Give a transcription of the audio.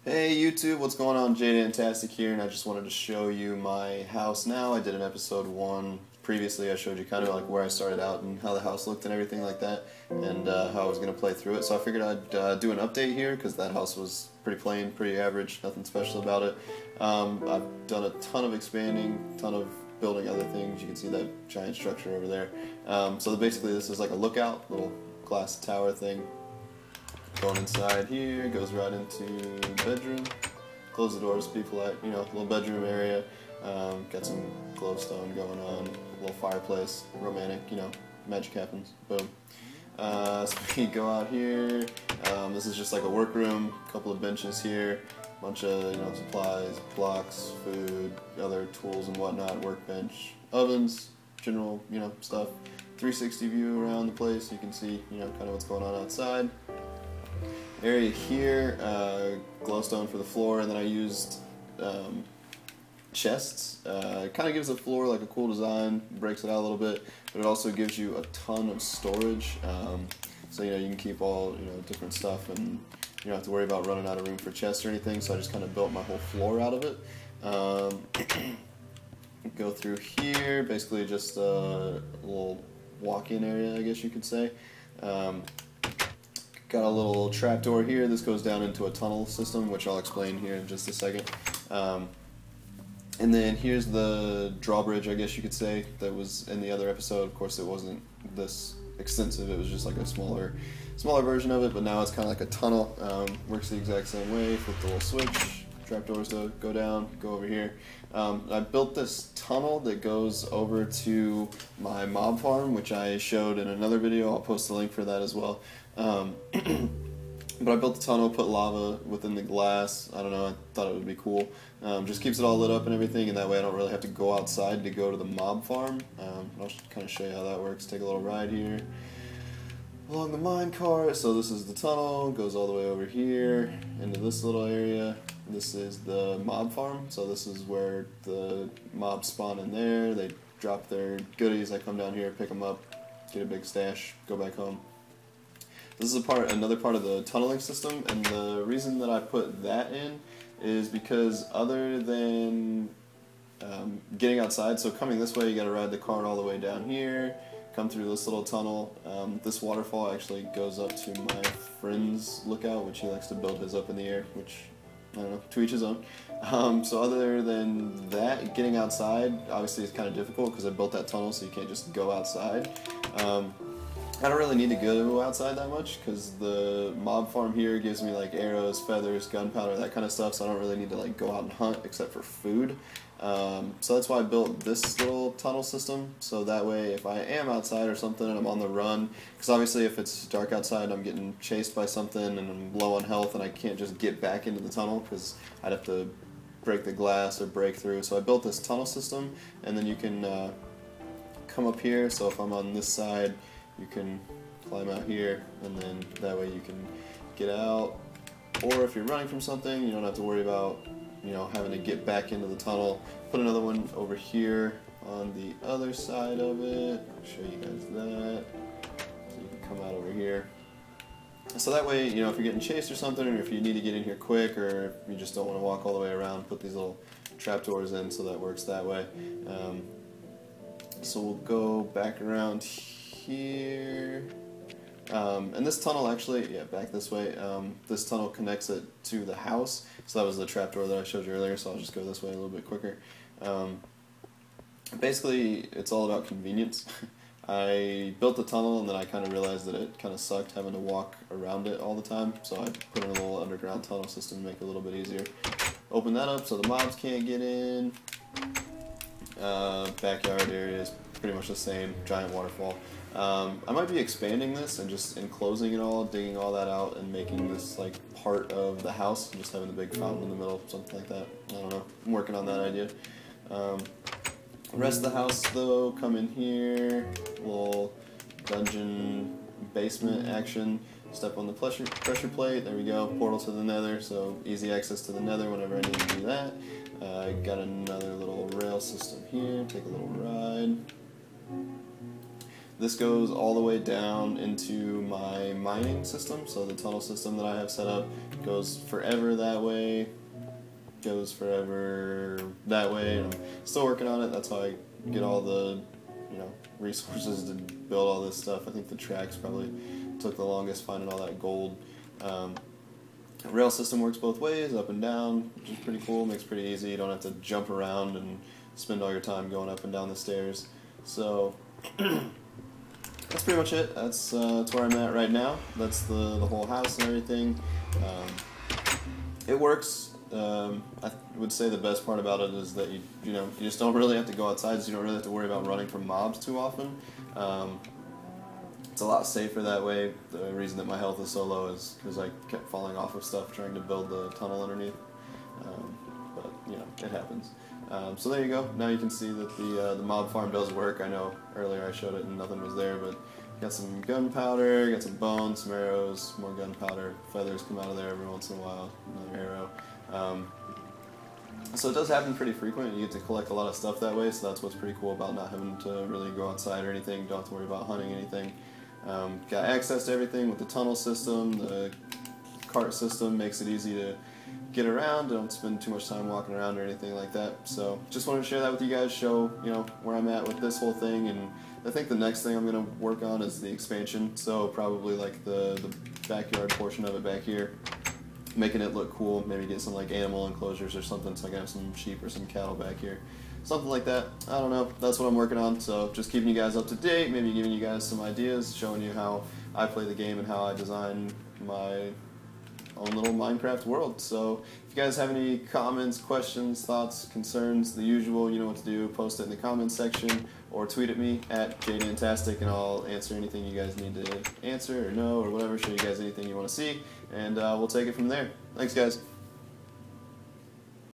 Hey YouTube, what's going on? Fantastic here, and I just wanted to show you my house now. I did an episode 1 previously. I showed you kind of like where I started out and how the house looked and everything like that, and how I was going to play through it. So I figured I'd do an update here because that house was pretty plain, pretty average, nothing special about it. I've done a ton of expanding, ton of building other things. You can see that giant structure over there. So basically this is like a lookout, little glass tower thing. Going inside here, goes right into the bedroom. Close the doors, be polite, you know, little bedroom area. Got some glowstone going on, a little fireplace, romantic, you know, magic happens, boom. So we go out here, this is just like a workroom, a couple of benches here, bunch of, you know, supplies, blocks, food, other tools and whatnot, workbench, ovens, general, you know, stuff. 360 view around the place, you can see, you know, kind of what's going on outside. Area here, glowstone for the floor, and then I used chests. It kind of gives the floor like a cool design, breaks it out a little bit, but it also gives you a ton of storage. So you know you can keep all different stuff, and you don't have to worry about running out of room for chests or anything. So I just kind of built my whole floor out of it. Go through here, basically just a little walk-in area, I guess you could say. Got a little trapdoor here. This goes down into a tunnel system, which I'll explain here in just a second. And then here's the drawbridge, I guess you could say, that was in the other episode. Of course, it wasn't this extensive. It was just like a smaller version of it, but now it's kind of like a tunnel. Works the exact same way. Flip the little switch, trapdoors to go down, go over here. I built this tunnel that goes over to my mob farm, which I showed in another video. I'll post a link for that as well. But I built the tunnel, put lava within the glass. I don't know, I thought it would be cool. Just keeps it all lit up and everything, and that way I don't really have to go outside to go to the mob farm. I'll kind of show you how that works. Take a little ride here along the minecart. So this is the tunnel, goes all the way over here into this little area. This is the mob farm, so this is where the mobs spawn in there. They drop their goodies. I come down here, pick them up, get a big stash, go back home. This is another part of the tunneling system, and the reason that I put that in is because other than getting outside, so coming this way you gotta ride the cart all the way down here, come through this little tunnel. This waterfall actually goes up to my friend's lookout, which he likes to build his up in the air, which, I don't know, to each his own. So other than that, getting outside obviously is kind of difficult because I built that tunnel so you can't just go outside. I don't really need to go outside that much because the mob farm here gives me like arrows, feathers, gunpowder, that kind of stuff, so I don't really need to like go out and hunt except for food. So that's why I built this little tunnel system, so that way if I am outside or something and I'm on the run, because obviously if it's dark outside and I'm getting chased by something and I'm low on health and I can't just get back into the tunnel because I'd have to break the glass or break through. So I built this tunnel system, and then you can come up here, so if I'm on this side you can climb out here, and then that way you can get out. Or if you're running from something, you don't have to worry about, you know, having to get back into the tunnel. Put another one over here on the other side of it. I'll show you guys that. So you can come out over here. So that way, you know, if you're getting chased or something, or if you need to get in here quick, or if you just don't want to walk all the way around, put these little trapdoors in so that works that way. So we'll go back around here, and this tunnel actually, yeah, back this way, this tunnel connects it to the house, so that was the trapdoor that I showed you earlier, so I'll just go this way a little bit quicker. Basically, it's all about convenience. I built the tunnel, and then I kind of realized that it kind of sucked having to walk around it all the time, so I put in a little underground tunnel system to make it a little bit easier. Open that up so the mobs can't get in. Backyard area is pretty much the same, giant waterfall. I might be expanding this and just enclosing it all, digging all that out, and making this like part of the house, and just having the big fountain in the middle, something like that. I don't know. I'm working on that idea. Rest of the house though, come in here, little dungeon basement action. Step on the pressure plate, there we go, portal to the nether, so easy access to the nether whenever I need to do that. Got another little rail system here, take a little ride. this goes all the way down into my mining system, so the tunnel system that I have set up goes forever that way, goes forever that way, and I'm still working on it. That's how I get all the, you know, resources to build all this stuff. I think the tracks probably took the longest, finding all that gold. Rail system works both ways, up and down, which is pretty cool, makes it pretty easy. You don't have to jump around and spend all your time going up and down the stairs. So that's pretty much it. That's where I'm at right now. That's the whole house and everything. It works. I would say the best part about it is that you just don't really have to go outside, so you don't really have to worry about running from mobs too often. It's a lot safer that way. The reason that my health is so low is because I kept falling off of stuff trying to build the tunnel underneath. But you know, it happens. So there you go. Now you can see that the mob farm does work. I know earlier I showed it and nothing was there, but got some gunpowder, got some bones, some arrows, more gunpowder, feathers come out of there every once in a while, another arrow. So it does happen pretty frequent. You get to collect a lot of stuff that way, so that's what's pretty cool about not having to really go outside or anything. Don't have to worry about hunting anything. Got access to everything with the tunnel system. The cart system makes it easy to get around. Don't spend too much time walking around or anything like that. So just wanted to share that with you guys, show where I'm at with this whole thing. And I think the next thing I'm going to work on is the expansion. So probably like the backyard portion of it back here, making it look cool. Maybe get some like animal enclosures or something, so I can have some sheep or some cattle back here. Something like that. I don't know. That's what I'm working on. So just keeping you guys up to date, maybe giving you guys some ideas, showing you how I play the game and how I design my own little Minecraft world. So if you guys have any comments, questions, thoughts, concerns, the usual, you know what to do. Post it in the comments section or tweet at me at JDantastic, and I'll answer anything you guys need to answer or know or whatever. Show you guys anything you want to see, and we'll take it from there. Thanks, guys.